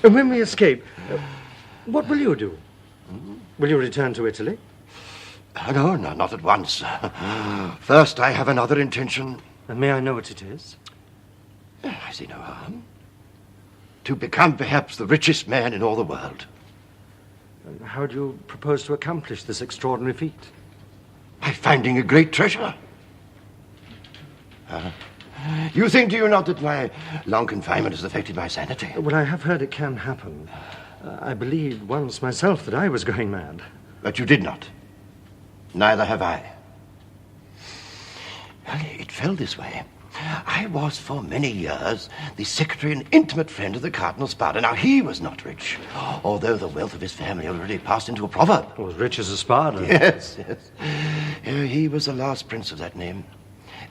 And when we escape, what will you do? Will you return to Italy? No, not at once. First, I have another intention. And may I know what it is? I see no harm. To become perhaps the richest man in all the world. And how do you propose to accomplish this extraordinary feat? By finding a great treasure. You think, do you not, that my long confinement has affected my sanity? Well, I have heard it can happen. I believed once myself that I was going mad. But you did not. Neither have I. Well, it fell this way. I was for many years the secretary and intimate friend of the Cardinal Spada. Now, he was not rich, although the wealth of his family already passed into a proverb. Oh, as rich as a Spada. Yes. He was the last prince of that name.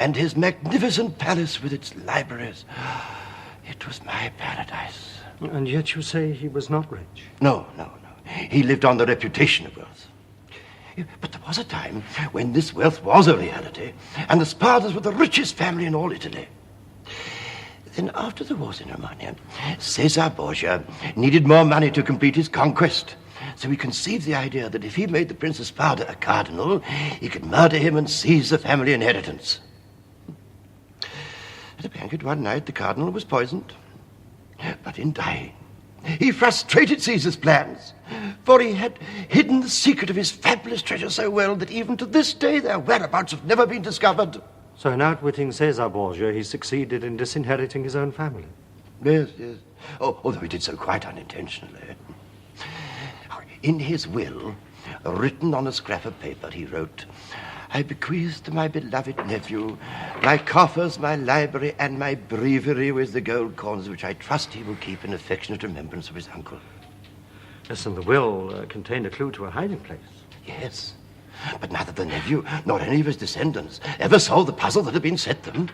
And his magnificent palace with its libraries, it was my paradise. And yet you say he was not rich? No. He lived on the reputation of wealth. But there was a time when this wealth was a reality, and the Spadas were the richest family in all Italy. Then, after the wars in Romagna, Caesar Borgia needed more money to complete his conquest. So he conceived the idea that if he made the Prince of Spada a cardinal, he could murder him and seize the family inheritance. At a banquet one night, the cardinal was poisoned. But in dying, he frustrated Caesar's plans, for he had hidden the secret of his fabulous treasure so well that even to this day their whereabouts have never been discovered. So in outwitting Caesar Borgia, he succeeded in disinheriting his own family? Yes. Although he did so quite unintentionally. In his will, written on a scrap of paper, he wrote, "I bequeath to my beloved nephew my coffers, my library, and my breviary with the gold coins, which I trust he will keep in affectionate remembrance of his uncle." Yes, and the will contained a clue to a hiding place. Yes, but neither the nephew nor any of his descendants ever solved the puzzle that had been set them.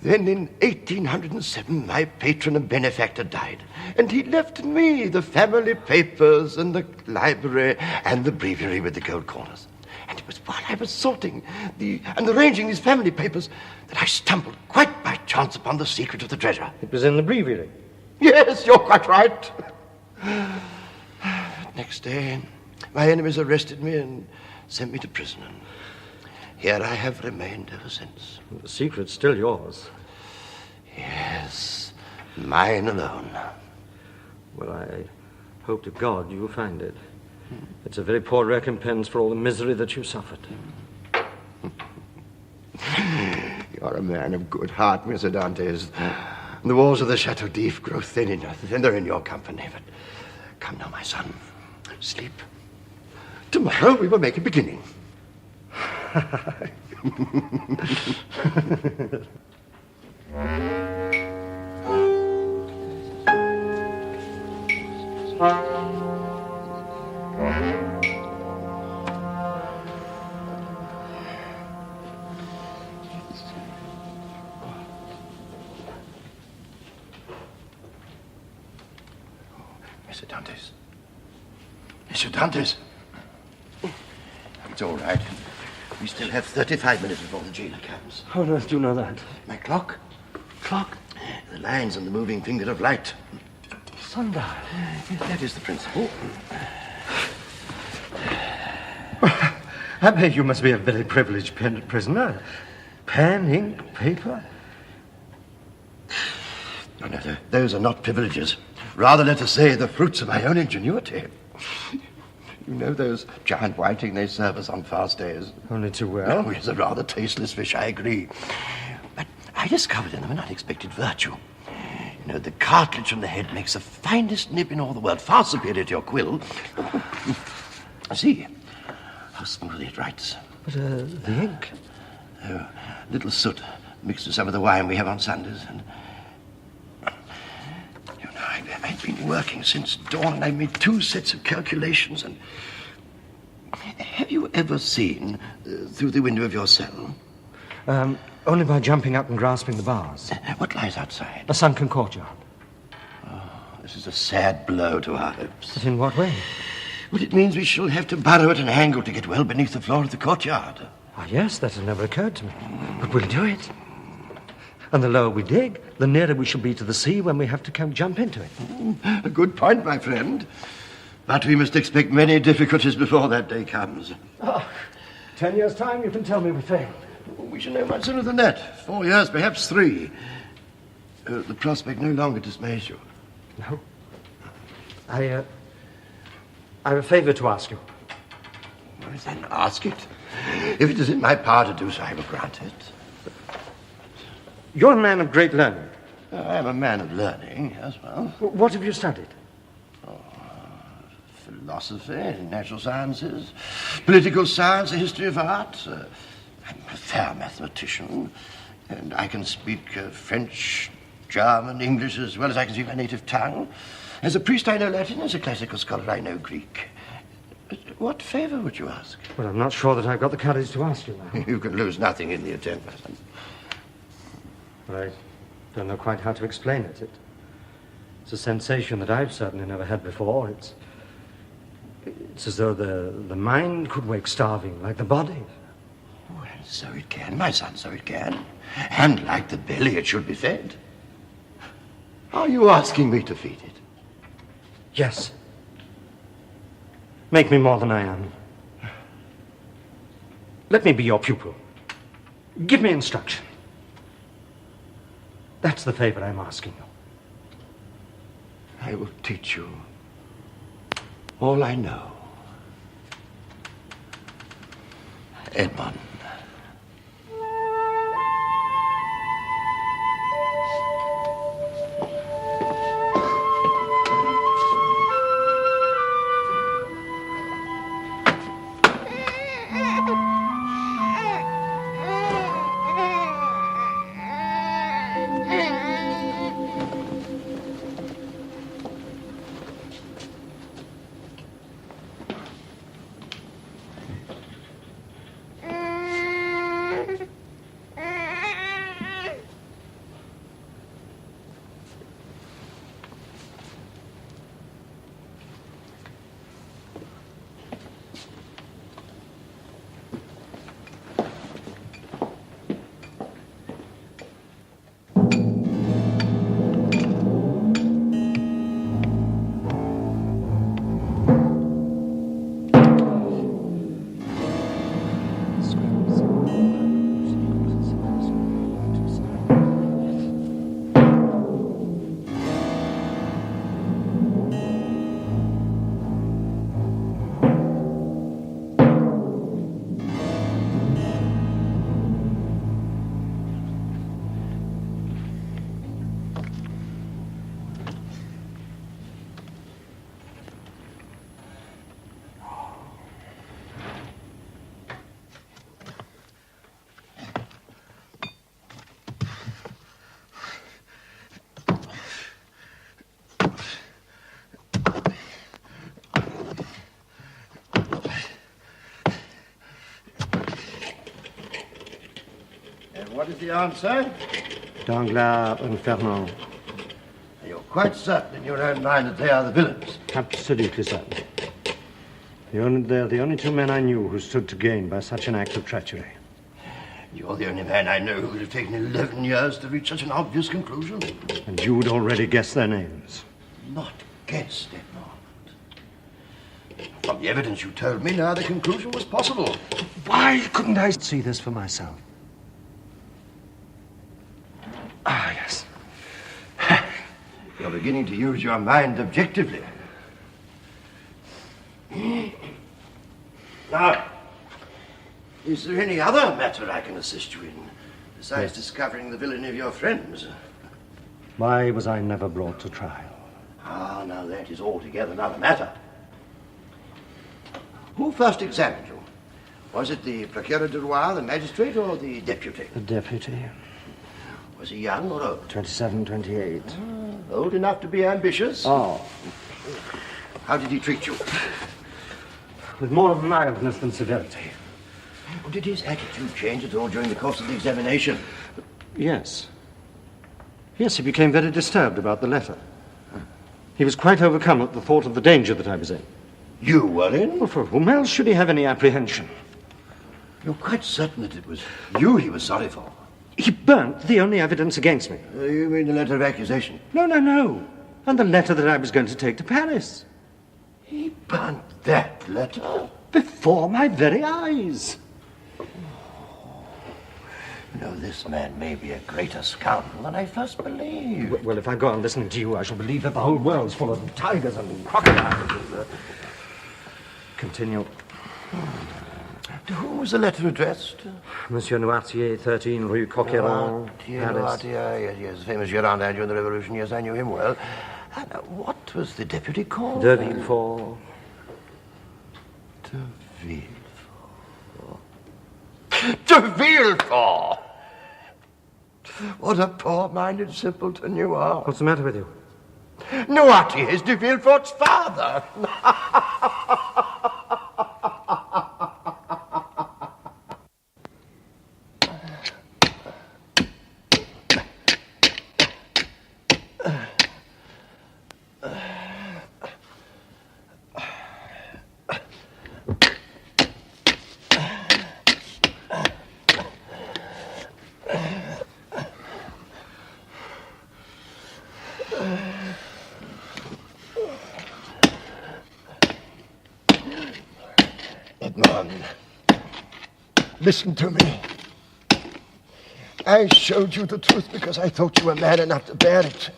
Then in 1807, my patron and benefactor died, and he left me the family papers and the library and the breviary with the gold corners. And it was while I was sorting and arranging these family papers that I stumbled quite by chance upon the secret of the treasure. It was in the breviary? Yes, you're quite right. Next day, my enemies arrested me and sent me to prison. And here I have remained ever since. The secret's still yours. Yes, mine alone. Well, I hope to God you'll find it. It's a very poor recompense for all the misery that you suffered. You're a man of good heart, Mr. Dantes. The walls of the Chateau d'If grow thin enough, and they're in your company. But come now, my son, sleep. Tomorrow we will make a beginning. Mr. Dantes. Mr. Dantes. It's all right. We still have 35 minutes before the jailer comes. How on earth do you know that? My clock? Clock? The lines on the moving finger of light. Sundial. Yes, that is the principle. Abbe, you must be a very privileged prisoner. Pen, ink, paper. No, those are not privileges. Rather, let us say, the fruits of my own ingenuity. You know those giant whiting they serve us on fast days? Only too well. Oh, it's a rather tasteless fish, I agree. But I discovered in them an unexpected virtue. You know, the cartilage from the head makes the finest nib in all the world, far superior to your quill. See how smoothly it writes. But the ink? Oh, little soot mixed with some of the wine we have on Sundays. And I've been working since dawn, and I made 2 sets of calculations. And have you ever seen through the window of your cell? Only by jumping up and grasping the bars. What lies outside? A sunken courtyard. Oh, this is a sad blow to our hopes. But in what way? Well, it means we shall have to burrow at an angle to get well beneath the floor of the courtyard. Ah, yes, that had never occurred to me. But we'll do it. And the lower we dig, the nearer we shall be to the sea when we have to jump into it. A good point, my friend. But we must expect many difficulties before that day comes. 10 years' time, you can tell me we failed. We shall know much sooner than that. 4 years, perhaps 3. The prospect no longer dismays you. No. I have a favor to ask you. Well, then ask it. If it is in my power to do so, I will grant it. You're a man of great learning. I am a man of learning, yes, well. What have you studied? Philosophy, natural sciences, political science, the history of art. I'm a fair mathematician, and I can speak French, German, English as well as I can speak my native tongue. As a priest, I know Latin. As a classical scholar, I know Greek. What favor would you ask? Well, I'm not sure that I've got the courage to ask you now. You can lose nothing in the attempt, my son. But I don't know quite how to explain it. It's a sensation that I've certainly never had before. It's as though the mind could wake starving, like the body. Well, so it can, my son, so it can. And like the belly, it should be fed. Are you asking me to feed it? Yes. Make me more than I am. Let me be your pupil. Give me instruction. That's the favor I'm asking you. I will teach you all I know. Edmond. What is the answer? Danglars and Fernand. You're quite certain in your own mind that they are the villains? Absolutely certain. They're the only 2 men I knew who stood to gain by such an act of treachery. You're the only man I know who would have taken 11 years to reach such an obvious conclusion. And you'd already guessed their names. Not guessed, Edmond. From the evidence you told me, now the conclusion was possible. Why couldn't I see this for myself? Ah, yes. You're beginning to use your mind objectively. Now, is there any other matter I can assist you in, besides discovering the villainy of your friends? Why was I never brought to trial? Ah, now that is altogether another matter. Who first examined you? Was it the Procureur du Roi, the magistrate, or the deputy? The deputy. Was he young or old? 27, 28. Old enough to be ambitious? Oh. How did he treat you? With more of mildness than severity. Did his attitude change at all during the course of the examination? Yes. Yes, he became very disturbed about the letter. He was quite overcome at the thought of the danger that I was in. You were in? Well, for whom else should he have any apprehension? You're quite certain that it was you he was sorry for? He burnt the only evidence against me. You mean the letter of accusation? No. And the letter that I was going to take to Paris. He burnt that letter? Before my very eyes. You know, this man may be a greater scoundrel than I first believed. Well, if I go on listening to you, I shall believe that the whole world's full of tigers and crocodiles. Continue. To whom was the letter addressed? Monsieur Noirtier, 13 Rue Coqueron, Paris. Yes, the famous Girondin during the Revolution. Yes, I knew him well. And what was the deputy called? De Villefort. De Villefort. De Villefort! What a poor-minded simpleton you are. What's the matter with you? Noirtier is de Villefort's father. Edmond, listen to me. I showed you the truth because I thought you were man enough to bear it.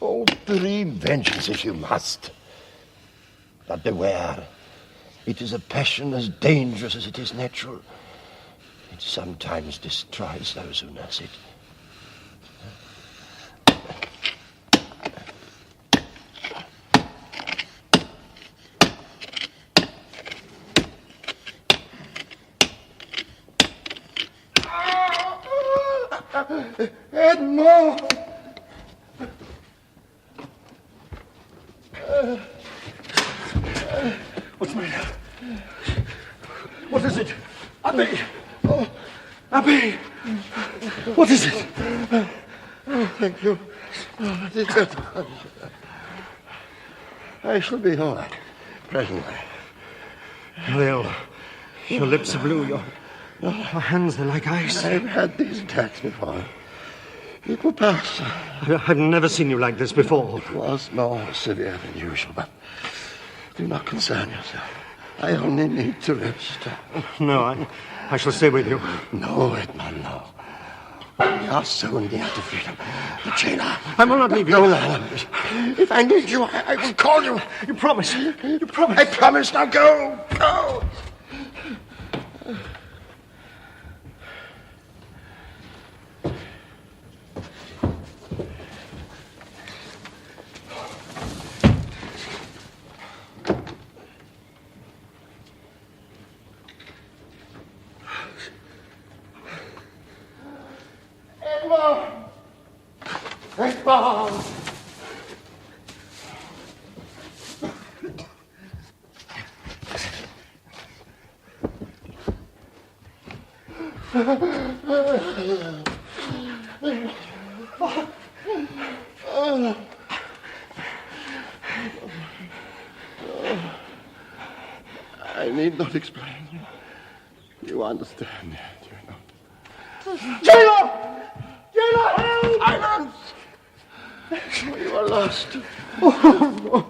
Oh, dream vengeance if you must. But beware. It is a passion as dangerous as it is natural. It sometimes destroys those who nurse it. Edmond! What's the matter? What is it? Abbe! Oh, Abbe! What is it? Oh, thank you. Oh, I shall be all right presently. Well, your lips are blue, your hands are like ice. I've had these attacks before. It will pass. I've never seen you like this before. It was more severe than usual, but do not concern yourself. I only need to rest. No, I shall stay with you. No, Edmond, no. We are so near to freedom. The jailer. I will not leave you. No. If I need you, I will call you. You promise. You promise. I promise. Now go. Go. Edmond! I need not explain. You understand, do you not? Jailer! Jailer, help! Silence! You are lost. No.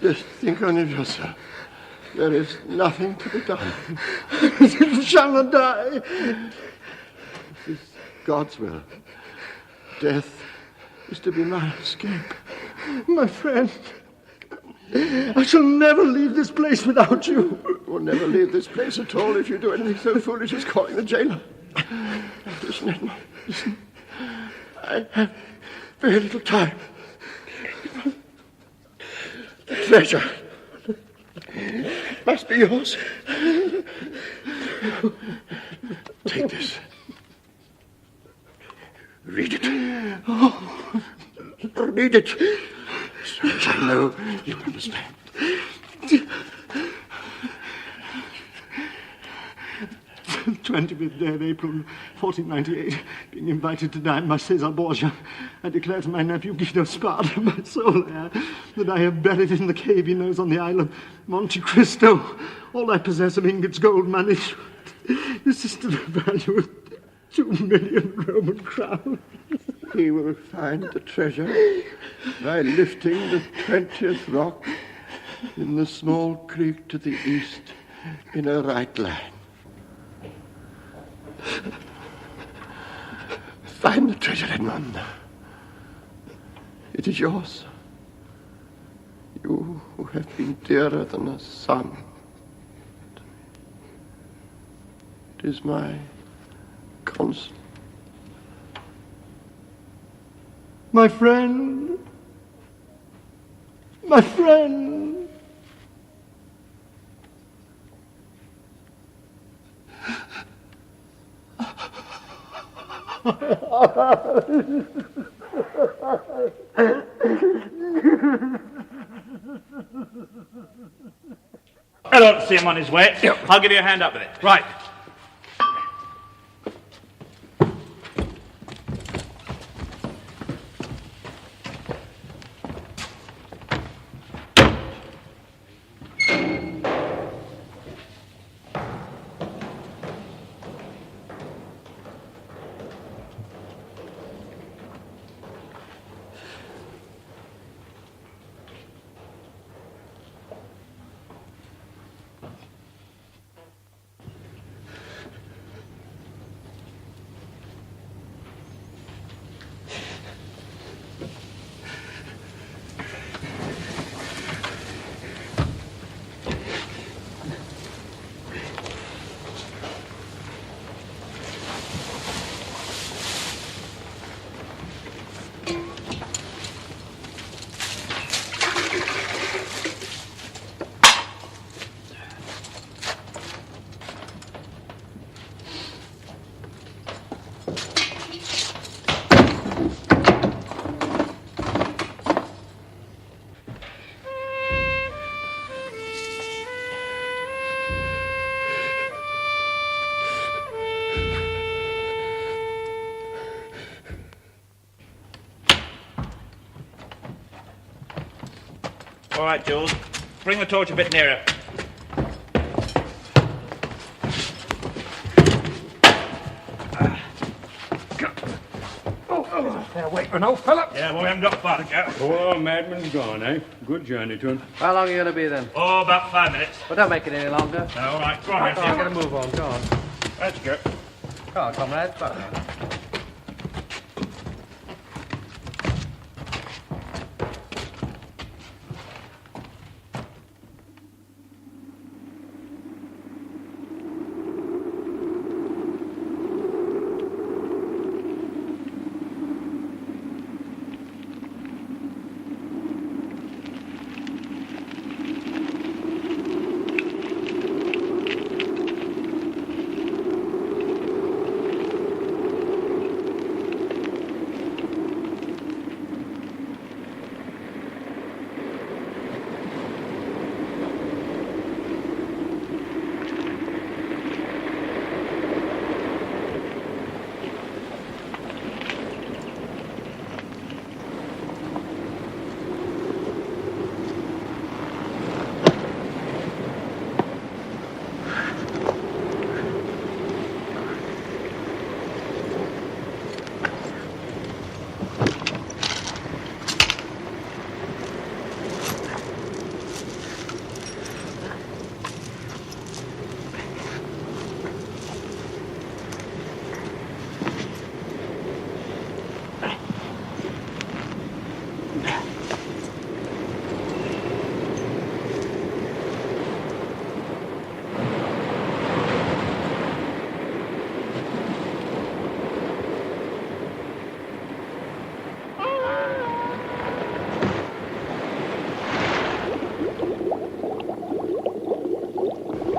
Just think only of yourself. There is nothing to be done. You shall not die. This is God's will. Death is to be my escape. My friend, I shall never leave this place without you. You will never leave this place at all if you do anything so foolish as calling the jailer. Listen, Edmond, listen. I have very little time. The treasure must be yours. Take this. Read it. Oh, read it. So much I know you understand. 25th day of April, 1498, being invited to dine by Cesar Borgia, I declare to my nephew Guido Spada, my sole heir, that I have buried in the cave he knows on the island Monte Cristo all I possess of ingots, gold, money, The system of value of 2 million Roman crowns. He will find the treasure by lifting the 20th rock in the small creek to the east in a right line. Find the treasure, Edmund. It is yours. You who have been dearer than a son. It is my constant. My friend. My friend. I don't see him on his way. I'll give you a hand up with it. Right. All right, Jules. Bring the torch a bit nearer. Wait, no, Philip. Yeah, well, we haven't got far to go. Poor madman's gone, eh? Good journey to him. How long are you going to be then? Oh, about 5 minutes. Well, don't make it any longer. No, all right. Go on, I'm then. going to move on. Go on. Let's go. Come on, comrades. Back on.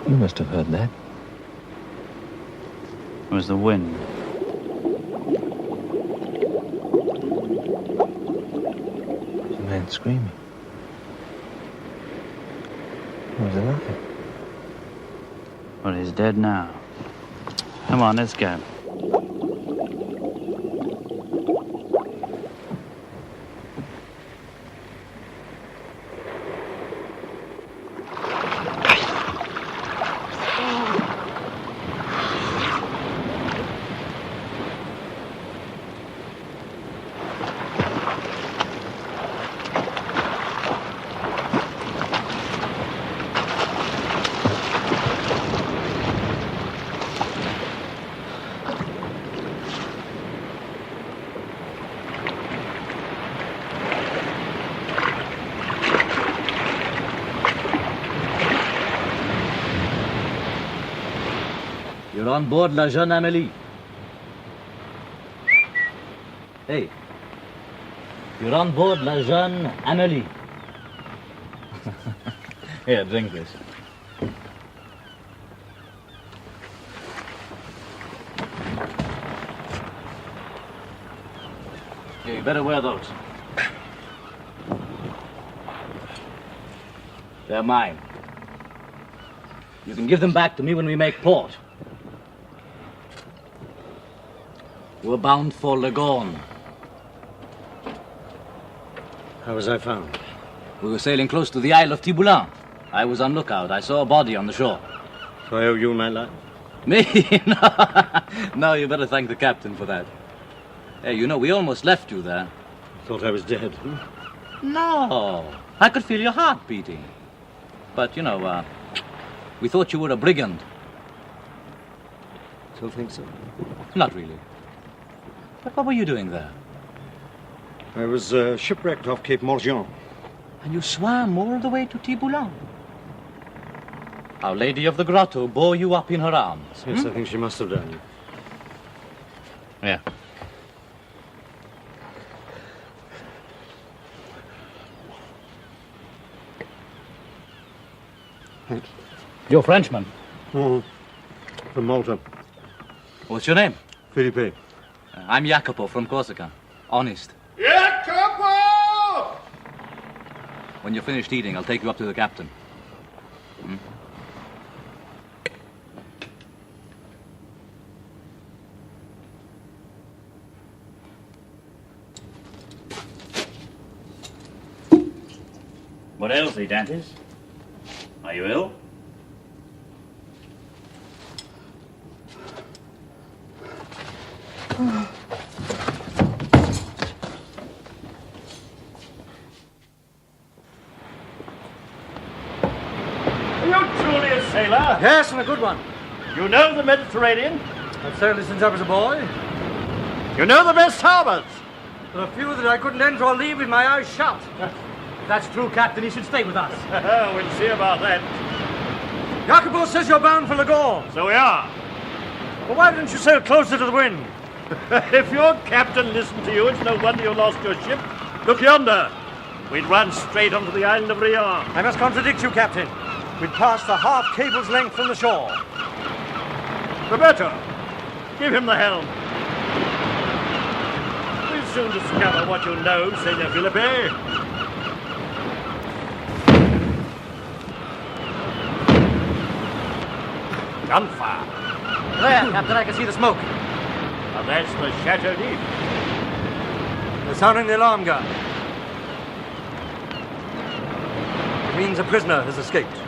You must have heard that. It was the wind. There's a man screaming. He was alive. Well, he's dead now. Come on, let's go. on board La Jeune Amélie. Hey, you're on board La Jeune Amélie. Here, drink this. Here, you better wear those. They're mine. You can give them back to me when we make port. We're bound for Leghorn. How was I found? We were sailing close to the Isle of Tibulan. I was on lookout. I saw a body on the shore. So I owe you my life? Me? No. No, you better thank the captain for that. Hey, you know, we almost left you there. Thought I was dead. No. I could feel your heart beating. But, you know, we thought you were a brigand. Still think so? Not really. But what were you doing there? I was shipwrecked off Cape Morgion. And you swam all the way to Tibulan. Our Lady of the Grotto bore you up in her arms. Yes, I think she must have done. Yeah. Thanks. You're Frenchman. Oh, from Malta. What's your name? Philippe. I'm Jacopo from Corsica. Honest. Jacopo! When you're finished eating, I'll take you up to the captain. What ails thee, Dantes? Are you ill? Are you truly a sailor? Yes, and a good one. You know the Mediterranean? I've sailed it since I was a boy. You know the best harbors? There are a few that I couldn't enter or leave with my eyes shut. If that's true, Captain, he should stay with us. We'll see about that. Jacopo says you're bound for Leghorn. So we are. Well, why didn't you sail closer to the wind? If your captain listened to you, it's no wonder you lost your ship. Look yonder. We'd run straight onto the island of Rion. I must contradict you, Captain. We'd passed the half cable's length from the shore. Roberto, give him the helm. We'll soon discover what you know, Senor Felipe. Gunfire. There, Captain, I can see the smoke. Now that's the Chateau d'If. They're sounding the alarm gun. It means a prisoner has escaped.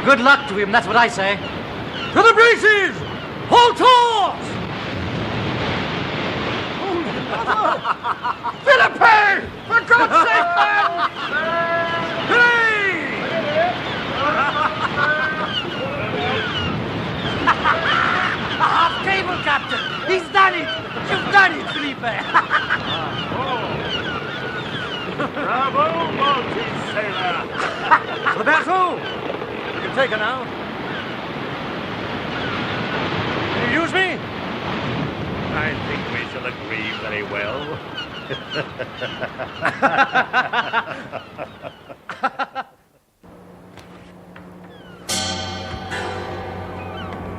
Good luck to him, that's what I say. To the braces! Hold taut! Philippe! For God's sake, man! Half cable, Captain! He's done it! You've done it, Felipe! Bravo, Monte, sailor! Roberto! You can take her now. Can you use me? I think we shall agree very well.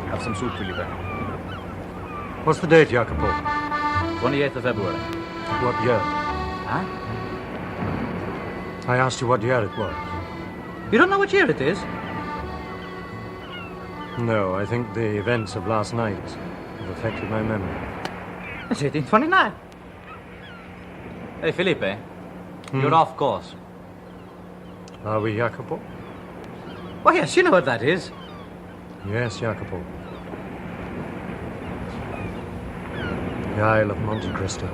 Have some soup, Felipe. What's the date, Jacopo? 28th of February. What year? Huh? I asked you what year it was. You don't know what year it is? No, I think the events of last night have affected my memory. It's 1829. Hey, Felipe. You're off course. Are we, Jacopo? Well, yes, you know what that is. Yes, Jacopo. The Isle of Monte Cristo.